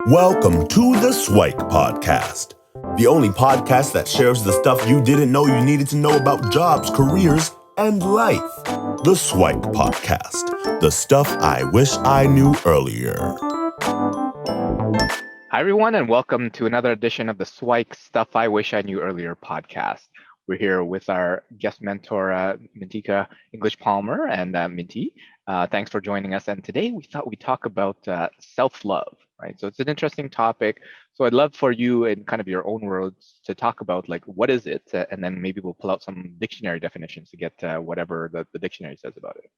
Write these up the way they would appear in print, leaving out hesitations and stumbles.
Welcome to the SIWIKE podcast, the only podcast that shares the stuff you didn't know you needed to know about jobs, careers, and life. The SIWIKE podcast, the stuff I wish I knew earlier. Hi, everyone, and welcome to another edition of the SIWIKE Stuff I Wish I Knew Earlier podcast. We're here with our guest mentor, Mintikah English Palmer and Minty. Thanks for joining us. And today we thought we'd talk about self-love, right? So it's an interesting topic. So I'd love for you, in kind of your own words, to talk about like what is it, and then maybe we'll pull out some dictionary definitions to get whatever the dictionary says about it.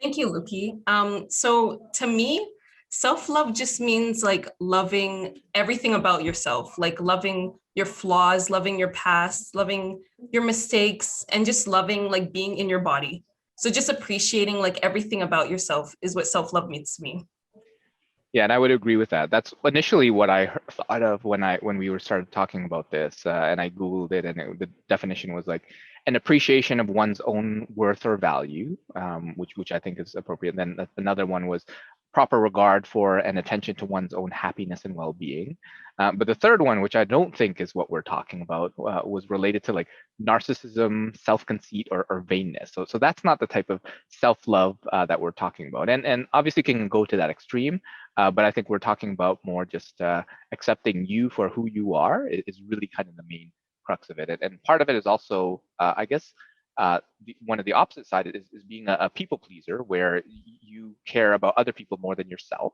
Thank you, Luki. So to me, self-love just means like loving everything about yourself, like loving your flaws, loving your past, loving your mistakes, and just loving like being in your body. So just appreciating like everything about yourself is what self-love means to me. Yeah, and I would agree with that. That's initially what I thought of when we were started talking about this, and I Googled it, and the definition was like an appreciation of one's own worth or value, which I think is appropriate. And then another one was proper regard for and attention to one's own happiness and well-being. But the third one, which I don't think is what we're talking about, was related to like narcissism, self-conceit, or vainness. So that's not the type of self-love that we're talking about. And obviously can go to that extreme, but I think we're talking about more just accepting you for who you are is really kind of the main crux of it. And part of it is also, I guess, one of the opposite side is being a people pleaser, where you care about other people more than yourself.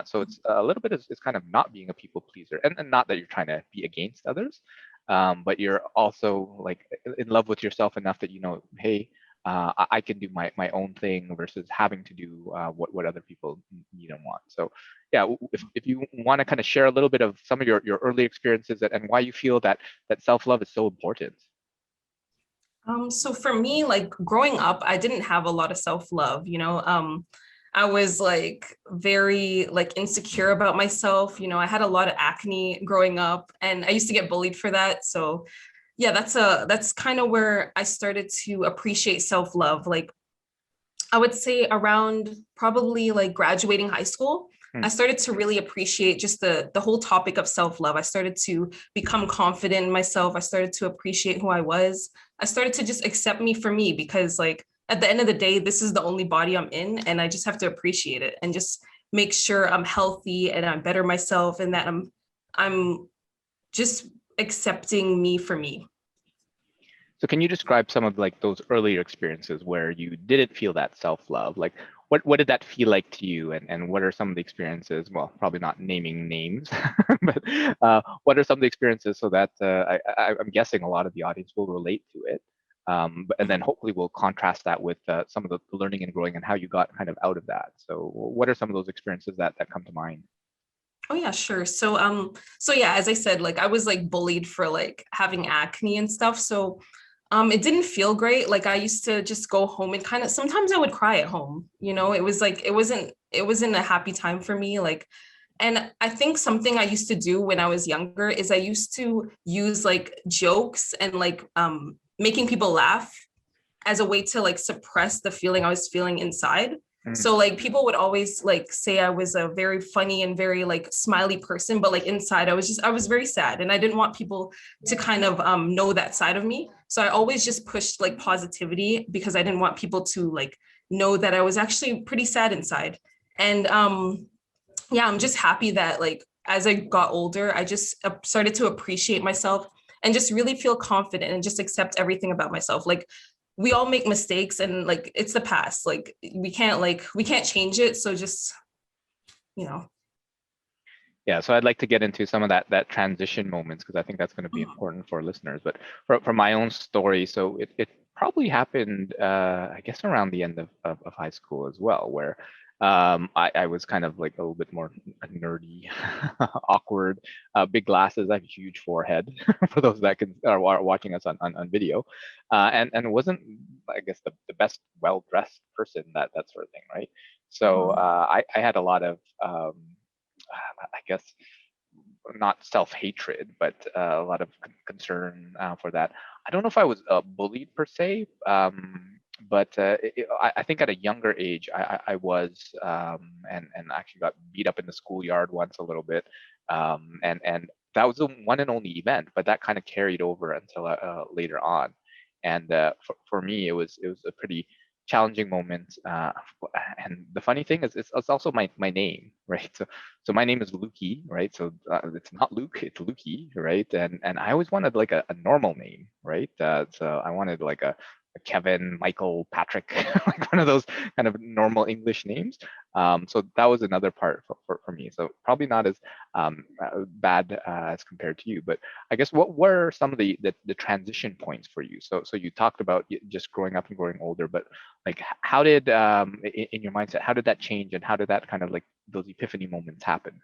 So it's a little bit, it's kind of not being a people pleaser, and not that you're trying to be against others, but you're also like in love with yourself enough that you know, hey, I can do my own thing versus having to do what other people need and want. So yeah, if you want to kind of share a little bit of some of your early experiences and why you feel that self-love is so important. So for me, like growing up, I didn't have a lot of self-love, I was like very like insecure about myself. I had a lot of acne growing up and I used to get bullied for that. So yeah, that's kind of where I started to appreciate self-love. Like I would say around probably like graduating high school, I started to really appreciate just the whole topic of self-love. I started to become confident in myself. I started to appreciate who I was. I started to just accept me for me, because like at the end of the day, this is the only body I'm in, and I just have to appreciate it and just make sure I'm healthy and I'm better myself, and that I'm just accepting me for me. So can you describe some of like those earlier experiences where you didn't feel that self-love? Like what did that feel like to you, and what are some of the experiences? Well, probably not naming names, but what are some of the experiences so that I'm guessing a lot of the audience will relate to it, and then hopefully we'll contrast that with some of the learning and growing and how you got kind of out of that. So what are some of those experiences that come to mind? Oh yeah, sure. So yeah, as I said, like I was like bullied for like having acne and stuff. So it didn't feel great. Like I used to just go home and kind of sometimes I would cry at home. It was like it wasn't a happy time for me. Like, and I think something I used to do when I was younger is I used to use like jokes and like making people laugh as a way to like suppress the feeling I was feeling inside. So like people would always like say I was a very funny and very like smiley person, but like inside I was very sad, and I didn't want people to kind of know that side of me. So I always just pushed like positivity, because I didn't want people to like know that I was actually pretty sad inside. And yeah, I'm just happy that like as I got older, I just started to appreciate myself and just really feel confident and just accept everything about myself. Like we all make mistakes, and like it's the past. Like we can't change it. So just, you know. Yeah, so I'd like to get into some of that transition moments, because I think that's going to be important for listeners. But for my own story, so it probably happened, I guess, around the end of high school as well, where I was kind of like a little bit more nerdy, awkward, big glasses. I have a huge forehead for those that are watching us on video, and wasn't, I guess, the best well-dressed person, that sort of thing, right? So I had a lot of I guess not self-hatred, but a lot of concern for that. I don't know if I was bullied per se, but I think at a younger age, I was and actually got beat up in the schoolyard once a little bit, and that was the one and only event, but that kind of carried over until later on, and for me, it was a pretty challenging moment. And the funny thing is, it's also my name, right? So my name is Luki, right? So it's not Luke, it's Luki, right? And I always wanted like a normal name, right? So I wanted like a Kevin, Michael, Patrick, like one of those kind of normal English names. So that was another part for me. So probably not as bad as compared to you, but I guess what were some of the transition points for you? So you talked about just growing up and growing older, but like how did in your mindset, how did that change, and how did that kind of like those epiphany moments happen?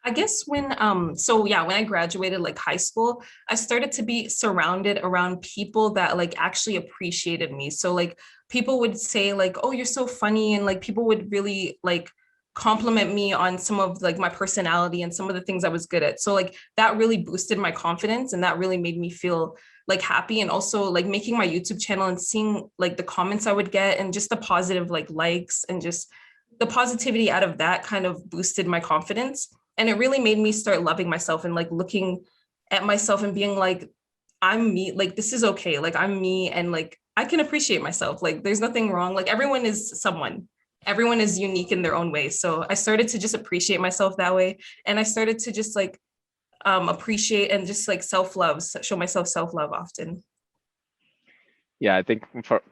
I guess when when I graduated like high school, I started to be surrounded around people that like actually appreciated me. So like people would say like, "Oh, you're so funny," and like people would really like compliment me on some of like my personality and some of the things I was good at. So like that really boosted my confidence, and that really made me feel like happy. And also like making my YouTube channel and seeing like the comments I would get and just the positive like likes and just the positivity out of that kind of boosted my confidence. And it really made me start loving myself and like looking at myself and being like, I'm me, like this is okay, like I'm me, and like I can appreciate myself, like there's nothing wrong, like everyone is someone, everyone is unique in their own way. So I started to just appreciate myself that way, and I started to just like appreciate and just like self-love, show myself self-love often. Yeah, I think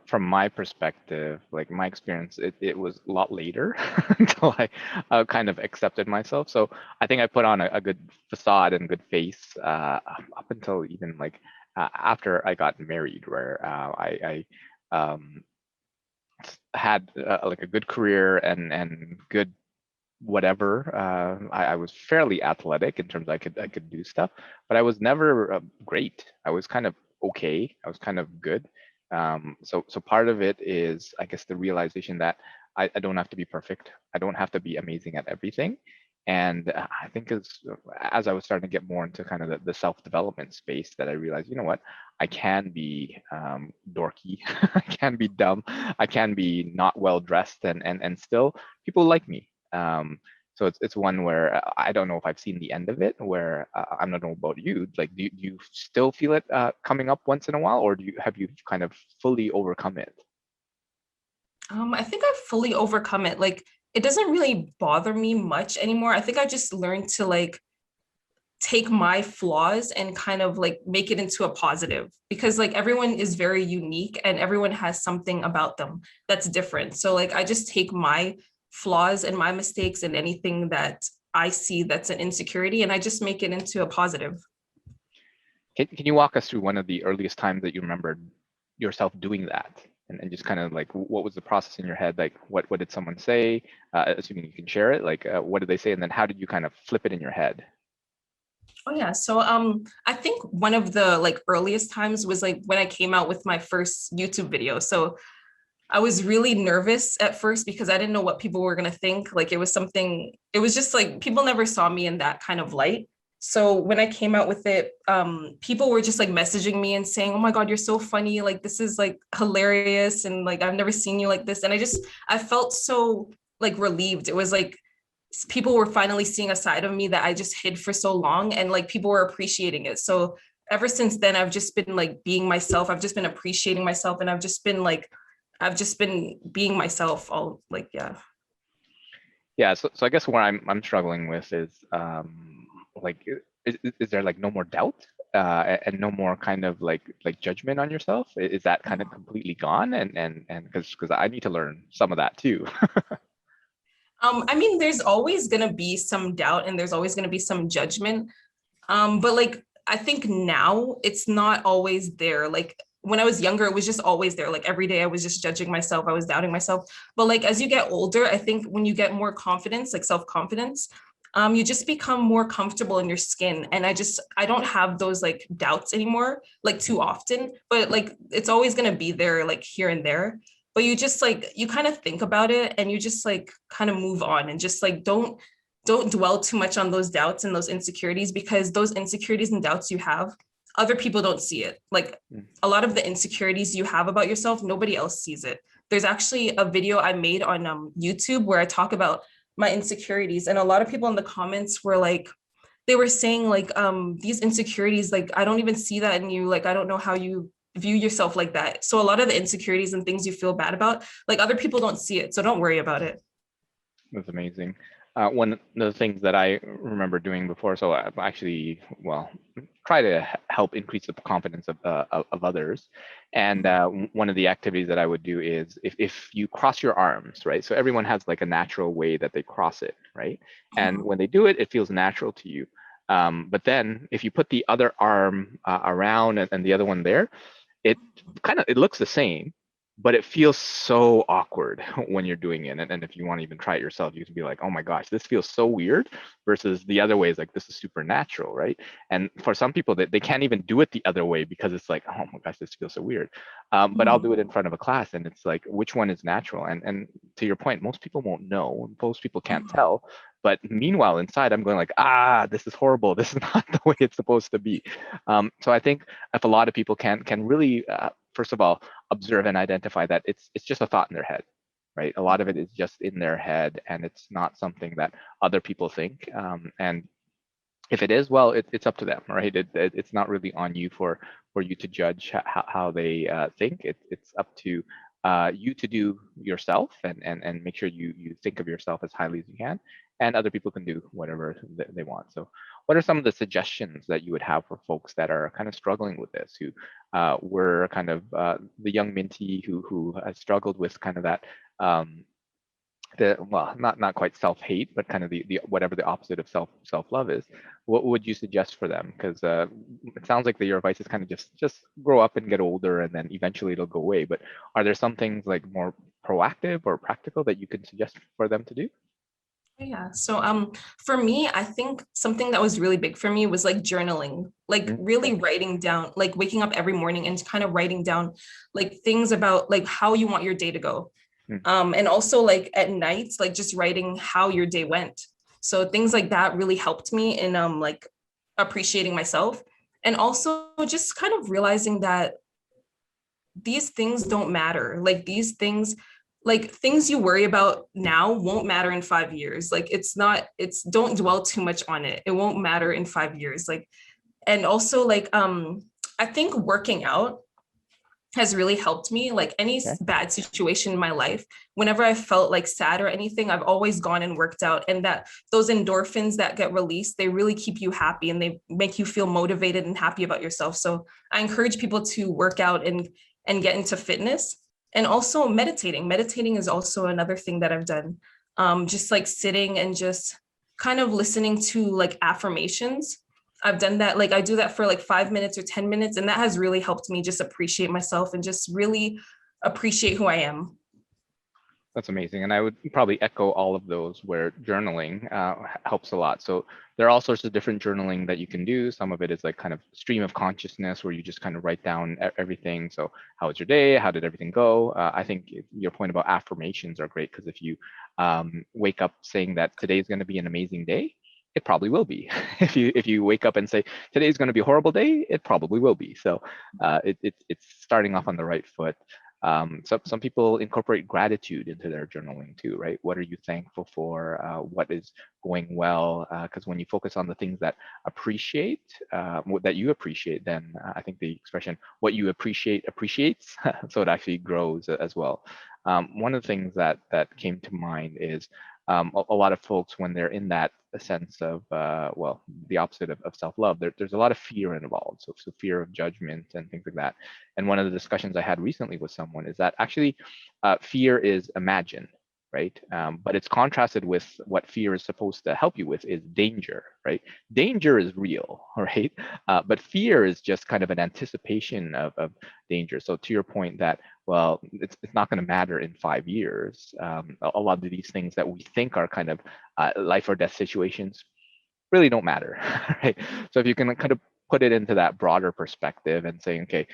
from my perspective, like my experience, it was a lot later until I kind of accepted myself. So I think I put on a good facade and good face up until even like after I got married, where I had like a good career and good whatever. I was fairly athletic in terms of I could do stuff, but I was never great. I was kind of okay. I was kind of good. So part of it is, I guess, the realization that I don't have to be perfect. I don't have to be amazing at everything. And I think as I was starting to get more into kind of the self-development space, that I realized, you know what, I can be dorky, I can be dumb, I can be not well dressed, and still people like me. So it's one where I don't know if I've seen the end of it. Where I don't know about you. Like, do you still feel it coming up once in a while, or have you kind of fully overcome it? I think I've fully overcome it. Like it doesn't really bother me much anymore. I think I just learned to like take my flaws and kind of like make it into a positive, because like everyone is very unique and everyone has something about them that's different. So like I just take my flaws and my mistakes and anything that I see that's an insecurity, and I just make it into a positive. Can you walk us through one of the earliest times that you remembered yourself doing that? And just kind of like, what was the process in your head? Like, what did someone say? Assuming you can share it, like, what did they say? And then how did you kind of flip it in your head? Oh yeah. So I think one of the like earliest times was like when I came out with my first YouTube video. So I was really nervous at first because I didn't know what people were going to think. Like it was something, it was just like people never saw me in that kind of light. So when I came out with it, people were just like messaging me and saying, "Oh my God, you're so funny. Like this is like hilarious. And like I've never seen you like this." And I felt so like relieved. It was like people were finally seeing a side of me that I just hid for so long, and like people were appreciating it. So ever since then, I've just been like being myself. I've just been appreciating myself, and I've just been being myself all like, yeah. Yeah. So I guess what I'm struggling with is like, is there like no more doubt and no more kind of like judgment on yourself? Is that kind of completely gone? And because I need to learn some of that too. I mean, there's always gonna be some doubt and there's always gonna be some judgment. But like I think now it's not always there. Like when I was younger, it was just always there. Like every day I was just judging myself, I was doubting myself. But like as you get older, I think when you get more confidence, like self-confidence, you just become more comfortable in your skin. And I don't have those like doubts anymore, like too often, but like it's always gonna be there, like here and there. But you just like you kind of think about it and you just like kind of move on and just like don't dwell too much on those doubts and those insecurities, because those insecurities and doubts you have other people don't see it. Like a lot of the insecurities you have about yourself, nobody else sees it. There's actually a video I made on YouTube where I talk about my insecurities, and a lot of people in the comments were like, they were saying like, these insecurities, like, I don't even see that in you. Like, I don't know how you view yourself like that. So a lot of the insecurities and things you feel bad about, like, other people don't see it. So don't worry about it. That's amazing. One of the things that I remember doing before, so I actually, well, try to help increase the confidence of others. And one of the activities that I would do is if you cross your arms, right? So everyone has like a natural way that they cross it, right? And when they do it, it feels natural to you. But then if you put the other arm around and the other one there, it looks the same, but it feels so awkward when you're doing it. And if you want to even try it yourself, you can be like, oh my gosh, this feels so weird, versus the other way is like, this is supernatural, right? And for some people, they can't even do it the other way because it's like, oh my gosh, this feels so weird. But I'll do it in front of a class, and it's like, which one is natural? And to your point, most people won't know. Most people can't tell. But meanwhile, inside, I'm going like, this is horrible. This is not the way it's supposed to be. So I think if a lot of people can really, first of all, observe and identify that it's just a thought in their head, right? A lot of it is just in their head, and it's not something that other people think. And if it is, well, it's up to them, right? It's not really on you for you to judge how they think. It's up to you to do yourself, and make sure you think of yourself as highly as you can, and other people can do whatever they want. So what are some of the suggestions that you would have for folks that are kind of struggling with this, who were kind of the young Minty who has struggled with kind of that not quite self-hate, but kind of the whatever the opposite of self-love is? What would you suggest for them? Because it sounds like your advice is kind of just grow up and get older, and then eventually it'll go away. But are there some things like more proactive or practical that you could suggest for them to do? Yeah. So for me, I think something that was really big for me was like journaling, like really writing down, like waking up every morning and kind of writing down like things about like how you want your day to go. And also like at night, like just writing how your day went. So things like that really helped me in like appreciating myself, and also just kind of realizing that these things don't matter. Like these things, like things you worry about now won't matter in 5 years. Like don't dwell too much on it. It won't matter in 5 years. Like, and also like, I think working out has really helped me. Like any bad situation in my life, whenever I felt like sad or anything, I've always gone and worked out, and that those endorphins that get released, they really keep you happy, and they make you feel motivated and happy about yourself. So I encourage people to work out and get into fitness. And also meditating is also another thing that I've done. Just like sitting and just kind of listening to like affirmations. I've done that. Like I do that for like 5 minutes or 10 minutes. And that has really helped me just appreciate myself and just really appreciate who I am. That's amazing. And I would probably echo all of those, where journaling helps a lot. So there are all sorts of different journaling that you can do. Some of it is like kind of stream of consciousness, where you just kind of write down everything. So how was your day? How did everything go? I think your point about affirmations are great, because if you wake up saying that today is going to be an amazing day, it probably will be. If you wake up and say today is going to be a horrible day, it probably will be. So it's starting off on the right foot. Some people incorporate gratitude into their journaling too, right? What are you thankful for? What is going well? Because when you focus on the things that that you appreciate, then I think the expression "what you appreciate appreciates," so it actually grows as well. One of the things that came to mind is a lot of folks, when they're in that sense of the opposite of self-love, there's a lot of fear involved. So fear of judgment and things like that. And one of the discussions I had recently with someone is that actually fear is imagined, right? But it's contrasted with what fear is supposed to help you with, is danger, right? Danger is real, right? But fear is just kind of an anticipation of danger. So to your point that, well, it's not going to matter in 5 years. A lot of these things that we think are kind of life or death situations really don't matter, right? So if you can kind of put it into that broader perspective and saying, okay,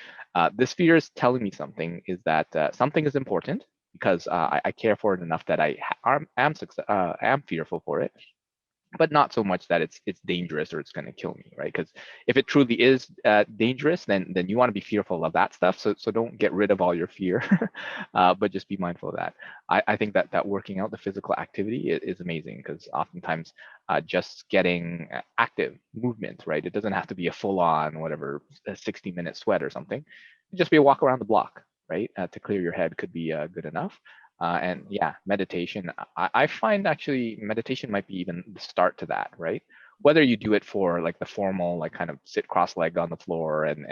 this fear is telling me something, is that something is important, because I care for it enough that I am fearful for it. but not so much that it's dangerous or it's going to kill me, right? Because if it truly is dangerous, then you want to be fearful of that stuff. So don't get rid of all your fear, but just be mindful of that. I think that working out, the physical activity is amazing, because oftentimes just getting active movement, right? It doesn't have to be a full-on whatever 60-minute sweat or something. Just be a walk around the block, right? To clear your head could be good enough. And yeah, meditation. I find actually meditation might be even the start to that, right? Whether you do it for like the formal, like kind of sit cross-legged on the floor and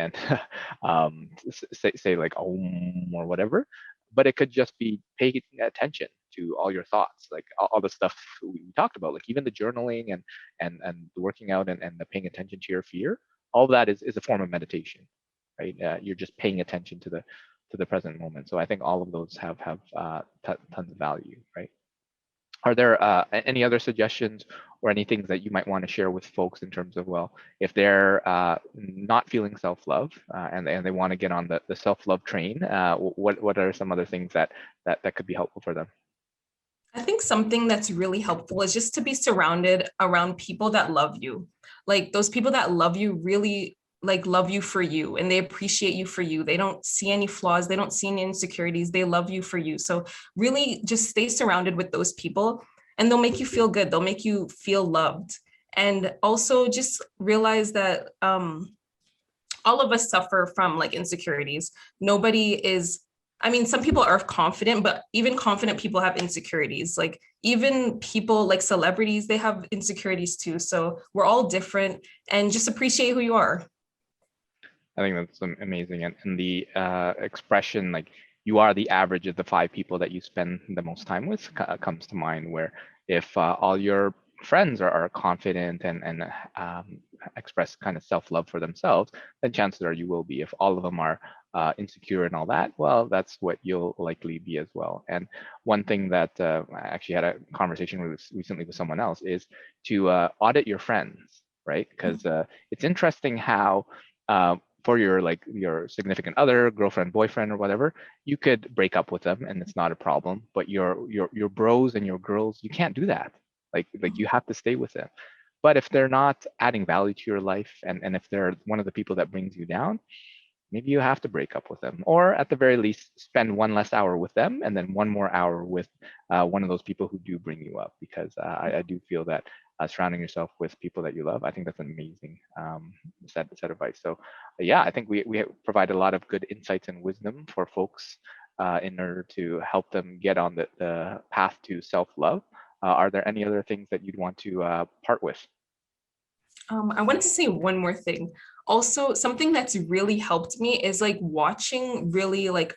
say like Om or whatever, but it could just be paying attention to all your thoughts, like all the stuff we talked about, like even the journaling and the working out and the paying attention to your fear. All that is a form of meditation, right? You're just paying attention to the present moment. So I think all of those have tons of value, right? Are there any other suggestions or any things that you might want to share with folks in terms of, well, if they're not feeling self-love and they want to get on the self-love train, what are some other things that could be helpful for them? I think something that's really helpful is just to be surrounded around people that love you. Like those people that love you really like love you for you, and they appreciate you for you. They don't see any flaws. They don't see any insecurities. They love you for you. So really just stay surrounded with those people, and they'll make you feel good. They'll make you feel loved. And also just realize that all of us suffer from like insecurities. Nobody is, I mean, some people are confident, but even confident people have insecurities. Like even people like celebrities, they have insecurities too. So we're all different, and just appreciate who you are. I think that's amazing. And the expression, like, you are the average of the 5 people that you spend the most time with comes to mind, where if all your friends are confident and express kind of self-love for themselves, then chances are you will be. If all of them are insecure and all that, well, that's what you'll likely be as well. And one thing that I actually had a conversation with recently with someone else is to audit your friends, right? Because it's interesting how for your significant other, girlfriend, boyfriend, or whatever, you could break up with them and it's not a problem. But your bros and your girls, you can't do that. Like you have to stay with them. But if they're not adding value to your life, and if they're one of the people that brings you down, maybe you have to break up with them, or at the very least spend one less hour with them and then one more hour with one of those people who do bring you up. Because I do feel that surrounding yourself with people that you love, I think that's an amazing set of advice. So yeah, I think we provide a lot of good insights and wisdom for folks in order to help them get on the path to self-love. Are there any other things that you'd want to part with? I wanted to say one more thing. Also, something that's really helped me is like watching really like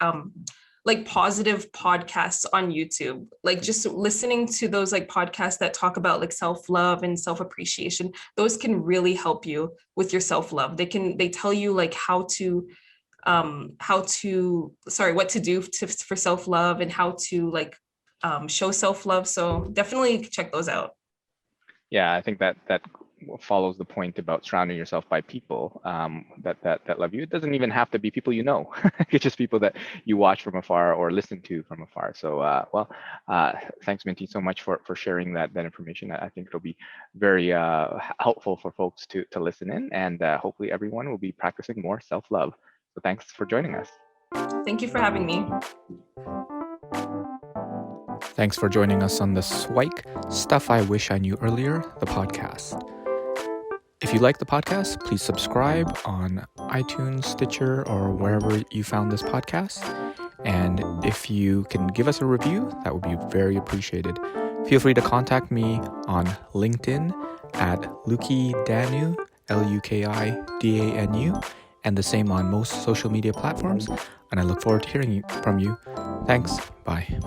positive podcasts on YouTube. Like just listening to those like podcasts that talk about like self-love and self-appreciation. Those can really help you with your self-love. They tell you like what to do for self-love and how to like show self-love. So definitely check those out. Yeah, I think that follows the point about surrounding yourself by people that love you. It doesn't even have to be people you know. It's just people that you watch from afar or listen to from afar. So thanks, Minty, so much for sharing that information. I think it'll be very helpful for folks to listen in, and hopefully everyone will be practicing more self-love. So thanks for joining us. Thank you for having me. Thanks for joining us on the SIWIKE Stuff I Wish I Knew Earlier, the podcast. If you like the podcast, please subscribe on iTunes, Stitcher, or wherever you found this podcast. And if you can give us a review, that would be very appreciated. Feel free to contact me on LinkedIn at Luki Danu, LUKIDANU, and the same on most social media platforms. And I look forward to hearing from you. Thanks. Bye.